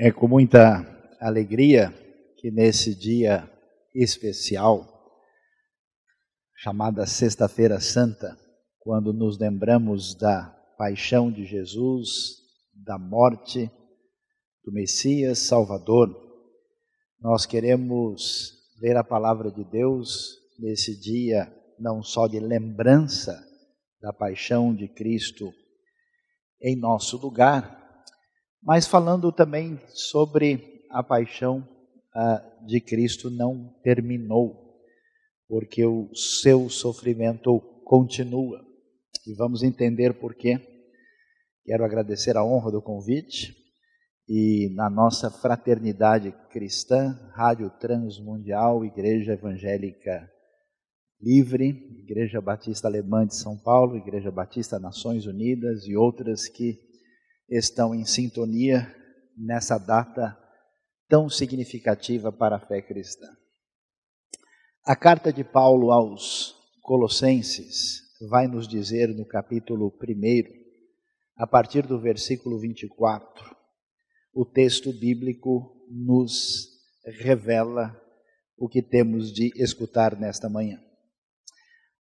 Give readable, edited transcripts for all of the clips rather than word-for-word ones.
É com muita alegria que nesse dia especial, chamada Sexta-feira Santa, quando nos lembramos da paixão de Jesus, da morte do Messias Salvador, nós queremos ler a palavra de Deus nesse dia, não só de lembrança da paixão de Cristo em nosso lugar, mas falando também sobre a paixão de Cristo não terminou, porque o seu sofrimento continua. E vamos entender por quê. Quero agradecer a honra do convite e na nossa fraternidade cristã, Rádio Transmundial, Igreja Evangélica Livre, Igreja Batista Alemã de São Paulo, Igreja Batista Nações Unidas e outras que estão em sintonia nessa data tão significativa para a fé cristã. A carta de Paulo aos Colossenses vai nos dizer no capítulo 1, a partir do versículo 24, o texto bíblico nos revela o que temos de escutar nesta manhã.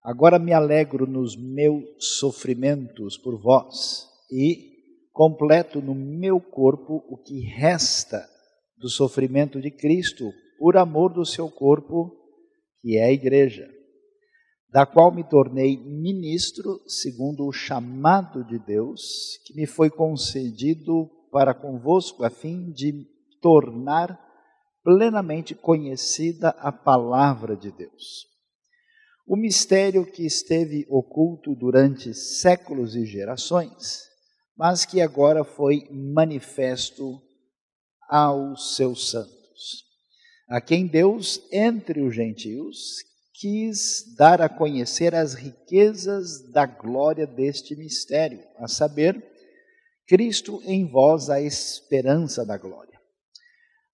Agora me alegro nos meus sofrimentos por vós e completo no meu corpo o que resta do sofrimento de Cristo, por amor do seu corpo, que é a igreja, da qual me tornei ministro segundo o chamado de Deus, que me foi concedido para convosco, a fim de tornar plenamente conhecida a palavra de Deus. O mistério que esteve oculto durante séculos e gerações, mas que agora foi manifesto aos seus santos, a quem Deus, entre os gentios, quis dar a conhecer as riquezas da glória deste mistério, a saber, Cristo em vós, a esperança da glória.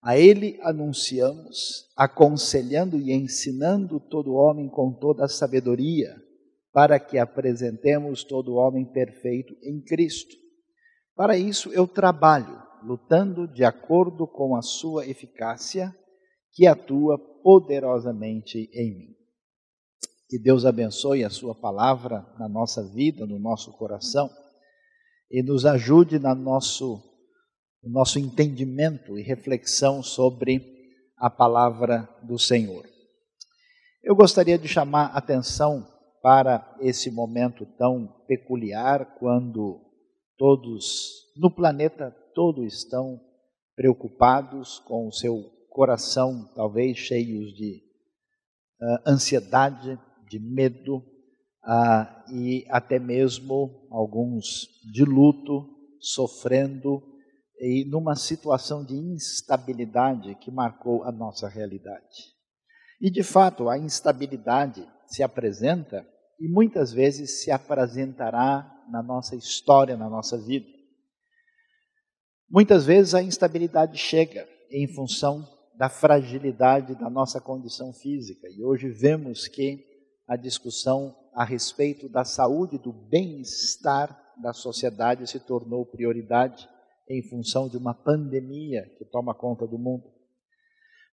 A Ele anunciamos, aconselhando e ensinando todo homem com toda a sabedoria, para que apresentemos todo homem perfeito em Cristo. Para isso eu trabalho, lutando de acordo com a sua eficácia, que atua poderosamente em mim. Que Deus abençoe a sua palavra na nossa vida, no nosso coração, e nos ajude no nosso entendimento e reflexão sobre a palavra do Senhor. Eu gostaria de chamar a atenção para esse momento tão peculiar, quando todos no planeta todo estão preocupados, com o seu coração talvez cheios de ansiedade, de medo e até mesmo alguns de luto, sofrendo e numa situação de instabilidade que marcou a nossa realidade. E de fato a instabilidade se apresenta e muitas vezes se apresentará na nossa história, na nossa vida. Muitas vezes a instabilidade chega em função da fragilidade da nossa condição física. E hoje vemos que a discussão a respeito da saúde e do bem-estar da sociedade se tornou prioridade em função de uma pandemia que toma conta do mundo.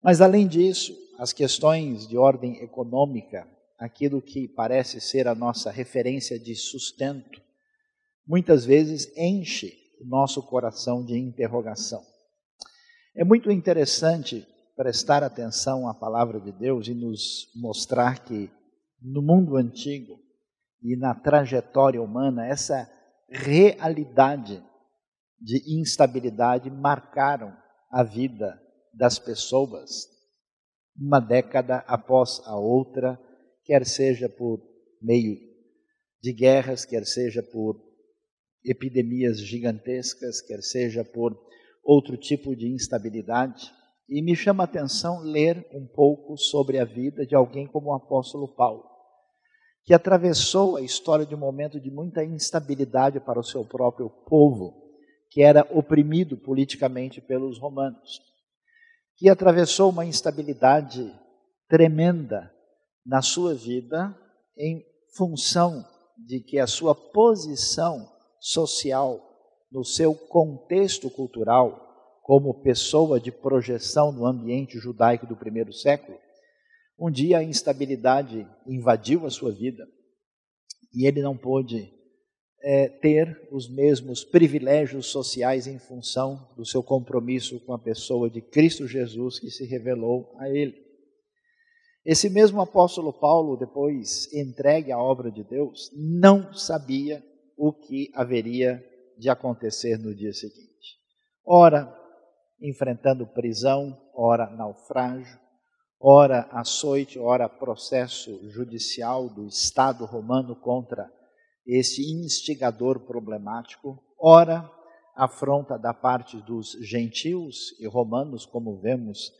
Mas além disso, as questões de ordem econômica, aquilo que parece ser a nossa referência de sustento, muitas vezes enche o nosso coração de interrogação. É muito interessante prestar atenção à palavra de Deus e nos mostrar que no mundo antigo e na trajetória humana, essa realidade de instabilidade marcaram a vida das pessoas, uma década após a outra, quer seja por meio de guerras, quer seja por epidemias gigantescas, quer seja por outro tipo de instabilidade. E me chama a atenção ler um pouco sobre a vida de alguém como o apóstolo Paulo, que atravessou a história de um momento de muita instabilidade para o seu próprio povo, que era oprimido politicamente pelos romanos, que atravessou uma instabilidade tremenda na sua vida em função de que a sua posição social, no seu contexto cultural, como pessoa de projeção no ambiente judaico do primeiro século, um dia a instabilidade invadiu a sua vida e ele não pôde ter os mesmos privilégios sociais em função do seu compromisso com a pessoa de Cristo Jesus que se revelou a ele. Esse mesmo apóstolo Paulo, depois entregue à obra de Deus, não sabia o que haveria de acontecer no dia seguinte. Ora, enfrentando prisão, ora naufrágio, ora açoite, ora processo judicial do Estado romano contra esse instigador problemático, ora afronta da parte dos gentios e romanos, como vemos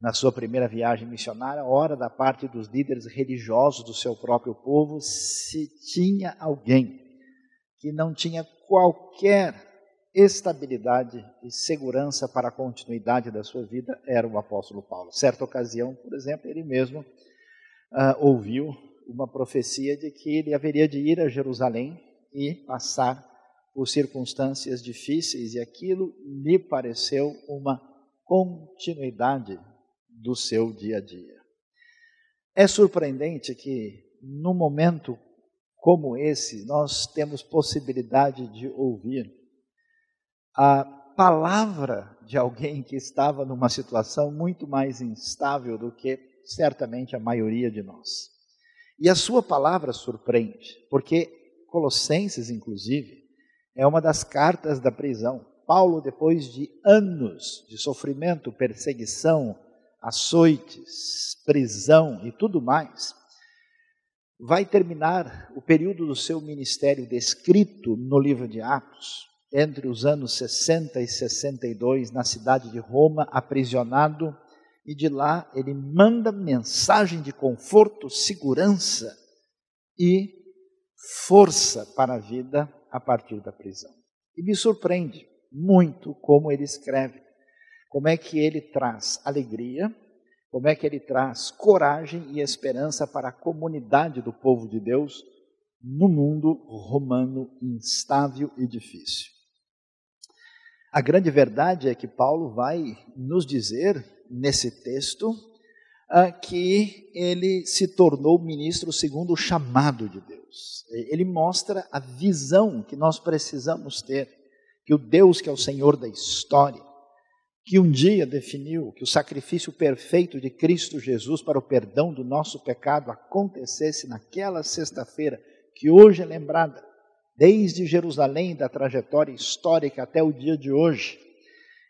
na sua primeira viagem missionária, ora da parte dos líderes religiosos do seu próprio povo. Se tinha alguém que não tinha qualquer estabilidade e segurança para a continuidade da sua vida, era o apóstolo Paulo. Certa ocasião, por exemplo, ele mesmo ouviu uma profecia de que ele haveria de ir a Jerusalém e passar por circunstâncias difíceis, e aquilo lhe pareceu uma continuidade do seu dia a dia. É surpreendente que, num momento como esse, nós temos possibilidade de ouvir a palavra de alguém que estava numa situação muito mais instável do que certamente a maioria de nós. E a sua palavra surpreende, porque Colossenses, inclusive, é uma das cartas da prisão. Paulo, depois de anos de sofrimento, perseguição, açoites, prisão e tudo mais, vai terminar o período do seu ministério descrito no livro de Atos, entre os anos 60 e 62, na cidade de Roma, aprisionado, e de lá ele manda mensagem de conforto, segurança e força para a vida a partir da prisão. E me surpreende muito como ele escreve, como é que ele traz alegria, como é que ele traz coragem e esperança para a comunidade do povo de Deus no mundo romano instável e difícil. A grande verdade é que Paulo vai nos dizer nesse texto que ele se tornou ministro segundo o chamado de Deus. Ele mostra a visão que nós precisamos ter, que o Deus que é o Senhor da história, que um dia definiu que o sacrifício perfeito de Cristo Jesus para o perdão do nosso pecado acontecesse naquela sexta-feira, que hoje é lembrada, desde Jerusalém, da trajetória histórica até o dia de hoje.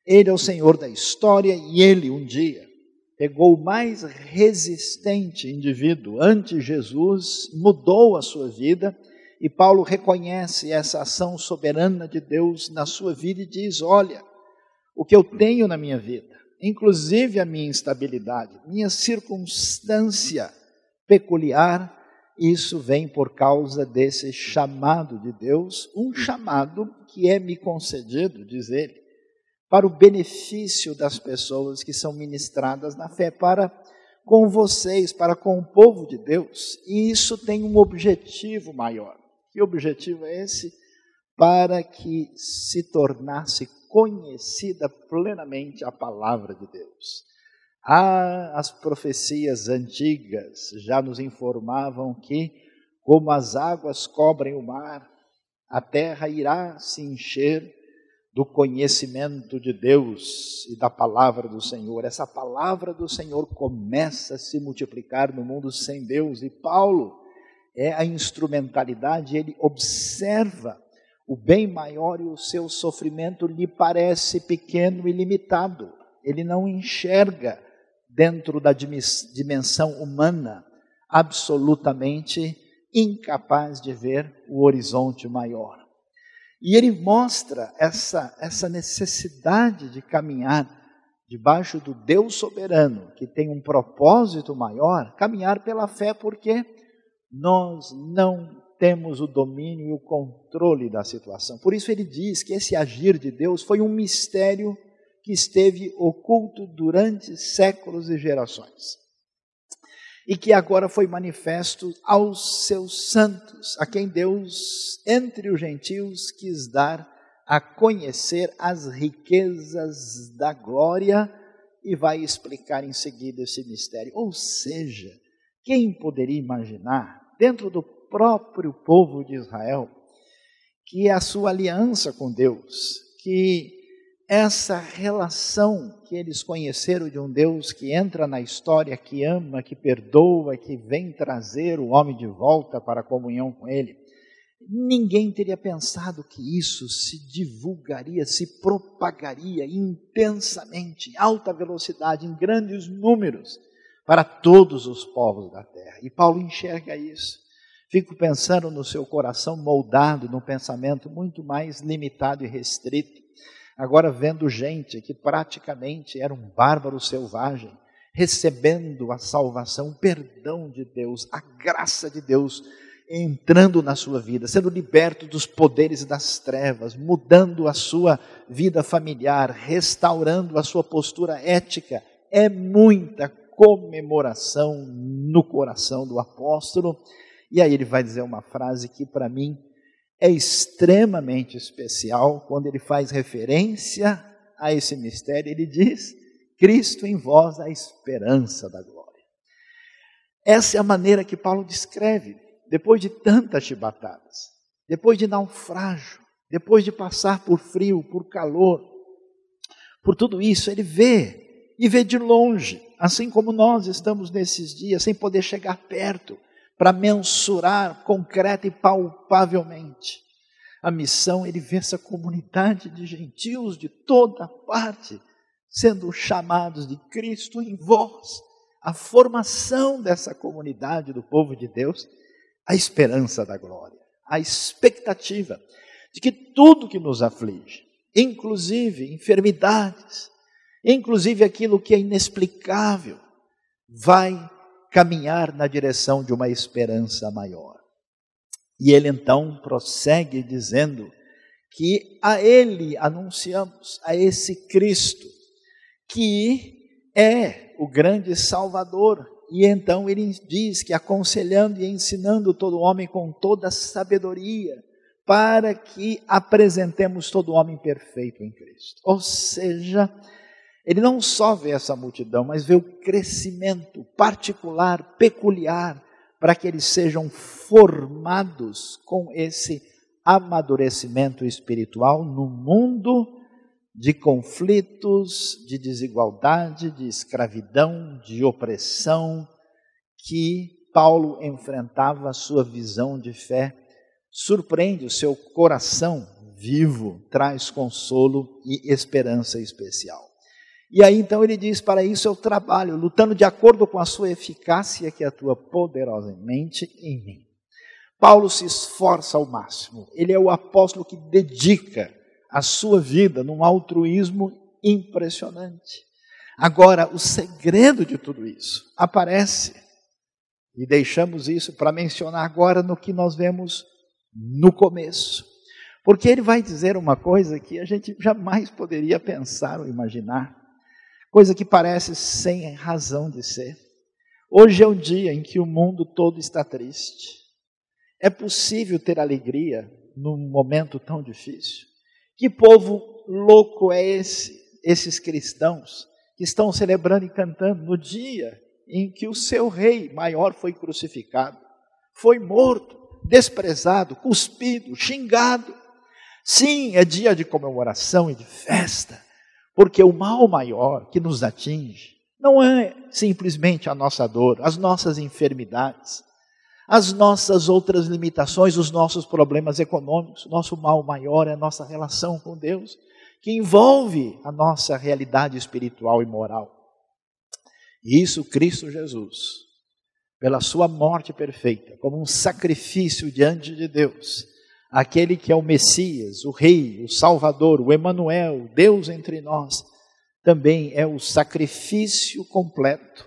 Ele é o Senhor da história e ele um dia pegou o mais resistente indivíduo ante Jesus, mudou a sua vida, e Paulo reconhece essa ação soberana de Deus na sua vida e diz: olha, o que eu tenho na minha vida, inclusive a minha instabilidade, minha circunstância peculiar, isso vem por causa desse chamado de Deus, um chamado que é me concedido, diz ele, para o benefício das pessoas que são ministradas na fé, para com vocês, para com o povo de Deus. E isso tem um objetivo maior. Que objetivo é esse? Para que se tornasse conhecida plenamente a palavra de Deus. As profecias antigas já nos informavam que, como as águas cobrem o mar, a terra irá se encher do conhecimento de Deus e da palavra do Senhor. Essa palavra do Senhor começa a se multiplicar no mundo sem Deus, e Paulo é a instrumentalidade. Ele observa o bem maior e o seu sofrimento lhe parece pequeno e limitado. Ele não enxerga dentro da dimensão humana, absolutamente incapaz de ver o horizonte maior. E ele mostra essa necessidade de caminhar debaixo do Deus soberano, que tem um propósito maior, caminhar pela fé, porque nós não temos o domínio e o controle da situação. Por isso ele diz que esse agir de Deus foi um mistério que esteve oculto durante séculos e gerações, e que agora foi manifesto aos seus santos, a quem Deus, entre os gentios, quis dar a conhecer as riquezas da glória e vai explicar em seguida esse mistério. Ou seja, quem poderia imaginar, dentro do próprio povo de Israel, que a sua aliança com Deus, que essa relação que eles conheceram de um Deus que entra na história, que ama, que perdoa, que vem trazer o homem de volta para a comunhão com Ele, ninguém teria pensado que isso se divulgaria, se propagaria intensamente, em alta velocidade, em grandes números, para todos os povos da terra. E Paulo enxerga isso. Fico pensando no seu coração moldado num pensamento muito mais limitado e restrito. Agora vendo gente que praticamente era um bárbaro selvagem, recebendo a salvação, o perdão de Deus, a graça de Deus entrando na sua vida, sendo liberto dos poderes das trevas, mudando a sua vida familiar, restaurando a sua postura ética. É muita comemoração no coração do apóstolo. E aí ele vai dizer uma frase que para mim é extremamente especial, quando ele faz referência a esse mistério. Ele diz: Cristo em vós, a esperança da glória. Essa é a maneira que Paulo descreve, depois de tantas chibatadas, depois de naufrágio, depois de passar por frio, por calor, por tudo isso, ele vê, e vê de longe, assim como nós estamos nesses dias, sem poder chegar perto, para mensurar concreta e palpavelmente a missão. Ele vê essa comunidade de gentios de toda parte, sendo chamados de Cristo em vós, a formação dessa comunidade do povo de Deus, a esperança da glória, a expectativa de que tudo que nos aflige, inclusive enfermidades, inclusive aquilo que é inexplicável, vai caminhar na direção de uma esperança maior. E ele então prossegue dizendo que a ele anunciamos, a esse Cristo, que é o grande Salvador. E então ele diz que aconselhando e ensinando todo homem com toda sabedoria, para que apresentemos todo homem perfeito em Cristo. Ou seja, ele não só vê essa multidão, mas vê o crescimento particular, peculiar, para que eles sejam formados com esse amadurecimento espiritual no mundo de conflitos, de desigualdade, de escravidão, de opressão, que Paulo enfrentava. A sua visão de fé surpreende, o seu coração vivo traz consolo e esperança especial. E aí então ele diz: para isso eu trabalho, lutando de acordo com a sua eficácia que atua poderosamente em mim. Paulo se esforça ao máximo, ele é o apóstolo que dedica a sua vida num altruísmo impressionante. Agora, o segredo de tudo isso aparece, e deixamos isso para mencionar agora no que nós vemos no começo. Porque ele vai dizer uma coisa que a gente jamais poderia pensar ou imaginar, coisa que parece sem razão de ser. Hoje é um dia em que o mundo todo está triste. É possível ter alegria num momento tão difícil? Que povo louco é esse? Esses cristãos que estão celebrando e cantando no dia em que o seu rei maior foi crucificado, foi morto, desprezado, cuspido, xingado. Sim, é dia de comemoração e de festa, porque o mal maior que nos atinge não é simplesmente a nossa dor, as nossas enfermidades, as nossas outras limitações, os nossos problemas econômicos. Nosso mal maior é a nossa relação com Deus, que envolve a nossa realidade espiritual e moral. E isso Cristo Jesus, pela sua morte perfeita, como um sacrifício diante de Deus, aquele que é o Messias, o Rei, o Salvador, o Emanuel, Deus entre nós, também é o sacrifício completo.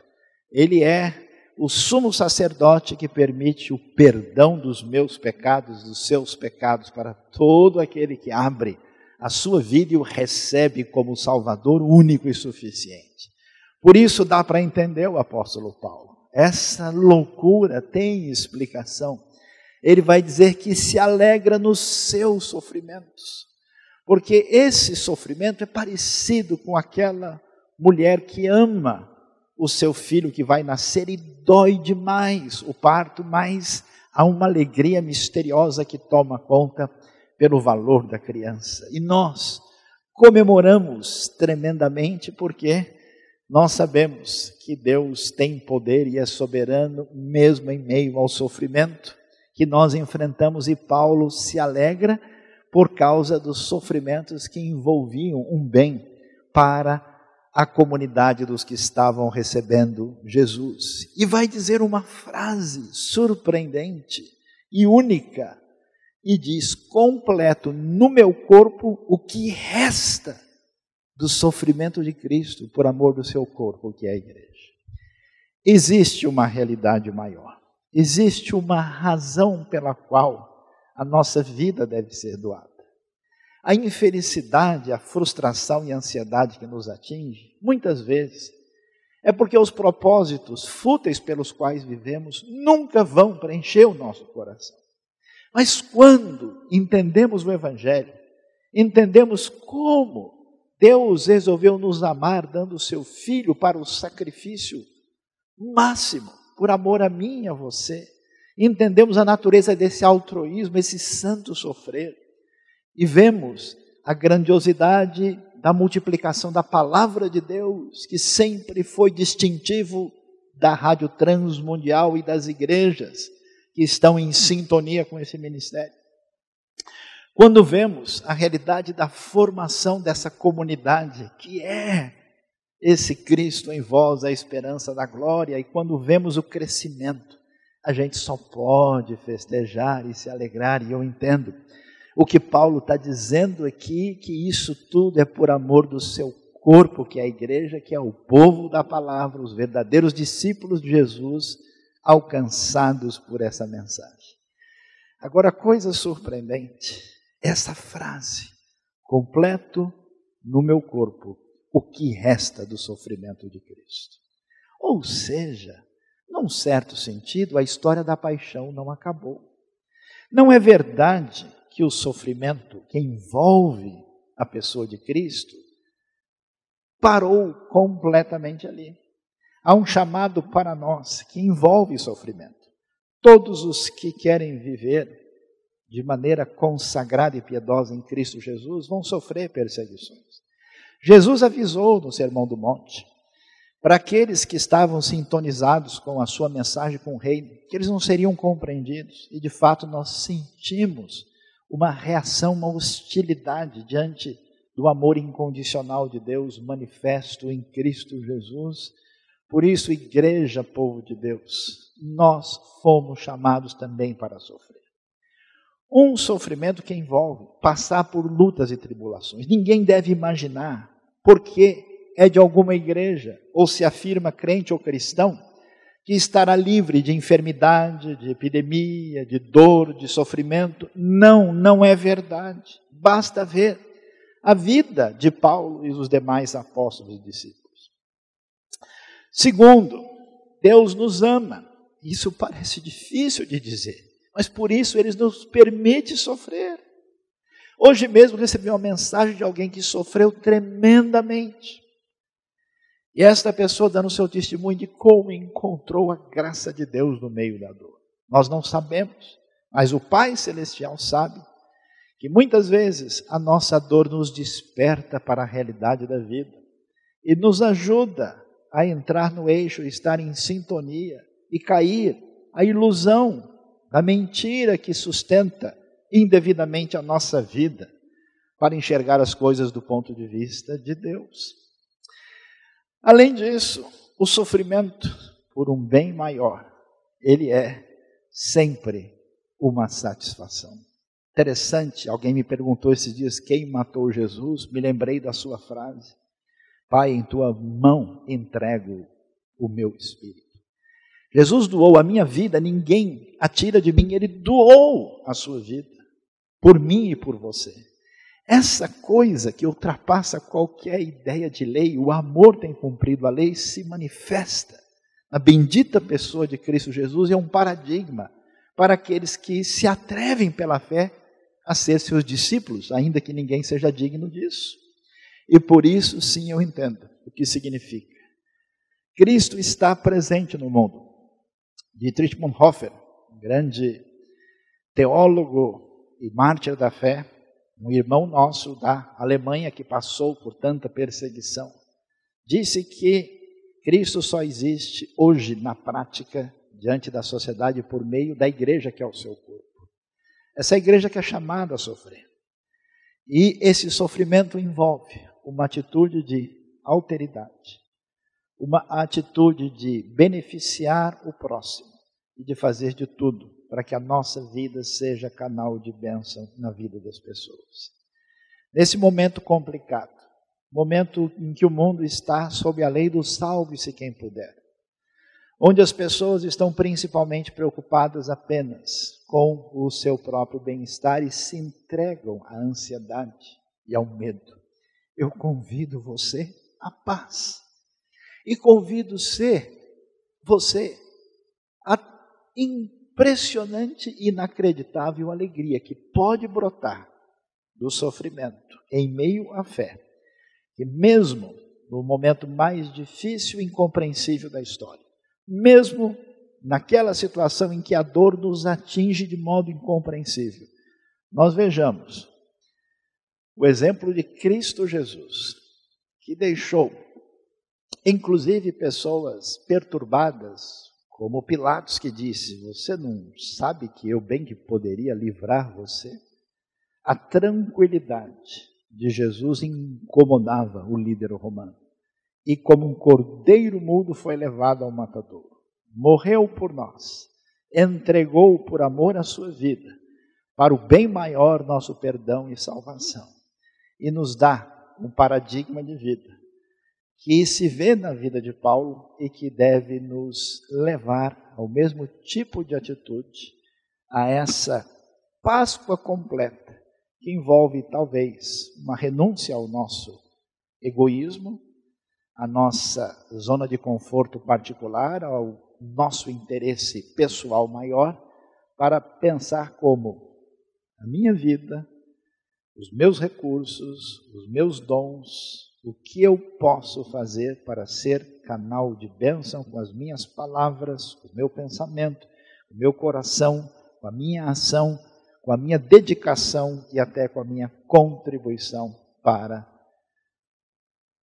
Ele é o sumo sacerdote que permite o perdão dos meus pecados, dos seus pecados, para todo aquele que abre a sua vida e o recebe como Salvador único e suficiente. Por isso dá para entender o apóstolo Paulo. Essa loucura tem explicação. Ele vai dizer que se alegra nos seus sofrimentos, Porque esse sofrimento é parecido com aquela mulher que ama o seu filho que vai nascer e dói demais o parto, mas há uma alegria misteriosa que toma conta pelo valor da criança. E nós comemoramos tremendamente porque nós sabemos que Deus tem poder e é soberano mesmo em meio ao sofrimento que nós enfrentamos, e Paulo se alegra por causa dos sofrimentos que envolviam um bem para a comunidade dos que estavam recebendo Jesus. E vai dizer uma frase surpreendente e única, e diz: completo no meu corpo o que resta do sofrimento de Cristo por amor do seu corpo, que é a igreja. Existe uma realidade maior, existe uma razão pela qual a nossa vida deve ser doada. A infelicidade, a frustração e a ansiedade que nos atinge, muitas vezes, é porque os propósitos fúteis pelos quais vivemos nunca vão preencher o nosso coração. Mas quando entendemos o Evangelho, entendemos como Deus resolveu nos amar, dando o seu Filho para o sacrifício máximo, por amor a mim e a você, entendemos a natureza desse altruísmo, esse santo sofrer, e vemos a grandiosidade da multiplicação da palavra de Deus, que sempre foi distintivo da Rádio Transmundial e das igrejas que estão em sintonia com esse ministério. Quando vemos a realidade da formação dessa comunidade, que é esse Cristo em vós, a esperança da glória, e quando vemos o crescimento, a gente só pode festejar e se alegrar, e eu entendo o que Paulo está dizendo aqui, que isso tudo é por amor do seu corpo, que é a igreja, que é o povo da palavra, os verdadeiros discípulos de Jesus, alcançados por essa mensagem. Agora, coisa surpreendente, essa frase: completo no meu corpo o que resta do sofrimento de Cristo. Ou seja, num certo sentido, a história da paixão não acabou. Não é verdade que o sofrimento que envolve a pessoa de Cristo parou completamente ali. Há um chamado para nós que envolve sofrimento. Todos os que querem viver de maneira consagrada e piedosa em Cristo Jesus vão sofrer perseguições. Jesus avisou no Sermão do Monte para aqueles que estavam sintonizados com a sua mensagem com o reino, que eles não seriam compreendidos, e de fato nós sentimos uma reação, uma hostilidade diante do amor incondicional de Deus manifesto em Cristo Jesus. Por isso, igreja, povo de Deus, nós fomos chamados também para sofrer. Um sofrimento que envolve passar por lutas e tribulações. Ninguém deve imaginar porque é de alguma igreja, ou se afirma crente ou cristão, que estará livre de enfermidade, de epidemia, de dor, de sofrimento. Não, não é verdade. Basta ver a vida de Paulo e dos demais apóstolos e discípulos. Segundo, Deus nos ama. Isso parece difícil de dizer, mas por isso Ele nos permite sofrer. Hoje mesmo recebi uma mensagem de alguém que sofreu tremendamente. E esta pessoa dando seu testemunho de como encontrou a graça de Deus no meio da dor. Nós não sabemos, mas o Pai Celestial sabe que muitas vezes a nossa dor nos desperta para a realidade da vida e nos ajuda a entrar no eixo, estar em sintonia e cair a ilusão da mentira que sustenta indevidamente a nossa vida para enxergar as coisas do ponto de vista de Deus. Além disso, o sofrimento por um bem maior, ele é sempre uma satisfação. Interessante, alguém me perguntou esses dias quem matou Jesus, me lembrei da sua frase: Pai, em tua mão entrego o meu espírito. Jesus doou a minha vida, ninguém a tira de mim, Ele doou a sua vida, por mim e por você. Essa coisa que ultrapassa qualquer ideia de lei, o amor tem cumprido a lei, se manifesta na bendita pessoa de Cristo Jesus, e é um paradigma para aqueles que se atrevem pela fé a ser seus discípulos, ainda que ninguém seja digno disso. E por isso, sim, eu entendo o que significa. Cristo está presente no mundo. Dietrich Bonhoeffer, um grande teólogo e mártir da fé, um irmão nosso da Alemanha que passou por tanta perseguição, disse que Cristo só existe hoje na prática diante da sociedade por meio da igreja que é o seu corpo. Essa igreja que é chamada a sofrer. E esse sofrimento envolve uma atitude de alteridade, uma atitude de beneficiar o próximo e de fazer de tudo para que a nossa vida seja canal de bênção na vida das pessoas. Nesse momento complicado, momento em que o mundo está sob a lei do salve-se quem puder, onde as pessoas estão principalmente preocupadas apenas com o seu próprio bem-estar e se entregam à ansiedade e ao medo, eu convido você à paz e convido você à impressionante e inacreditável alegria que pode brotar do sofrimento em meio à fé, que mesmo no momento mais difícil e incompreensível da história, mesmo naquela situação em que a dor nos atinge de modo incompreensível, nós vejamos o exemplo de Cristo Jesus, que deixou, inclusive, pessoas perturbadas, como Pilatos, que disse: você não sabe que eu bem que poderia livrar você? A tranquilidade de Jesus incomodava o líder romano. E como um cordeiro mudo foi levado ao matadouro. Morreu por nós, entregou por amor a sua vida, para o bem maior nosso perdão e salvação. E nos dá um paradigma de vida, que se vê na vida de Paulo e que deve nos levar ao mesmo tipo de atitude, a essa Páscoa completa, que envolve talvez uma renúncia ao nosso egoísmo, à nossa zona de conforto particular, ao nosso interesse pessoal maior, para pensar como a minha vida, os meus recursos, os meus dons, o que eu posso fazer para ser canal de bênção com as minhas palavras, com o meu pensamento, com o meu coração, com a minha ação, com a minha dedicação e até com a minha contribuição para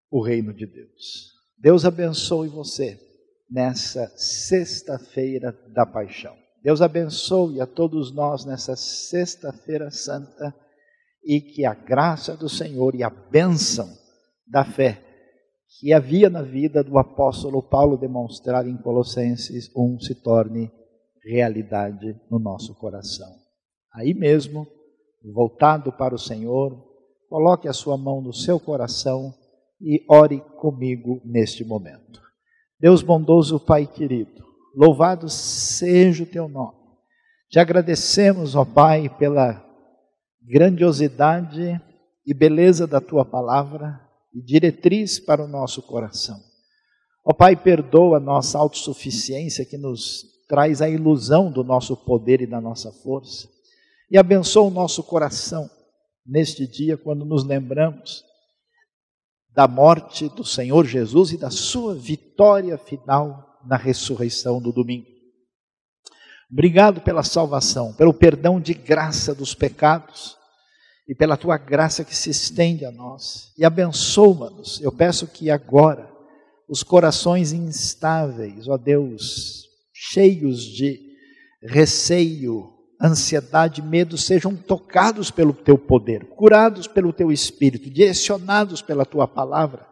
o reino de Deus. Deus abençoe você nessa sexta-feira da paixão. Deus abençoe a todos nós nessa sexta-feira santa e que a graça do Senhor e a bênção da fé que havia na vida do apóstolo Paulo demonstrada em Colossenses 1 se torne realidade no nosso coração. Aí mesmo, voltado para o Senhor, coloque a sua mão no seu coração e ore comigo neste momento. Deus bondoso, Pai querido, louvado seja o teu nome. Te agradecemos, ó Pai, pela grandiosidade e beleza da tua palavra e diretriz para o nosso coração. Ó Pai, perdoa a nossa autossuficiência que nos traz a ilusão do nosso poder e da nossa força. E abençoa o nosso coração neste dia, quando nos lembramos da morte do Senhor Jesus e da sua vitória final na ressurreição do domingo. Obrigado pela salvação, pelo perdão de graça dos pecados e pela tua graça que se estende a nós. E abençoa-nos. Eu peço que agora os corações instáveis, ó Deus, cheios de receio, ansiedade, medo, sejam tocados pelo teu poder, curados pelo teu Espírito, direcionados pela tua palavra,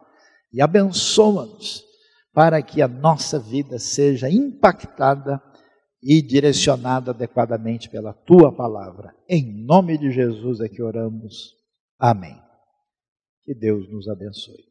e abençoa-nos para que a nossa vida seja impactada e direcionada adequadamente pela tua palavra. Em nome de Jesus é que oramos. Amém. Que Deus nos abençoe.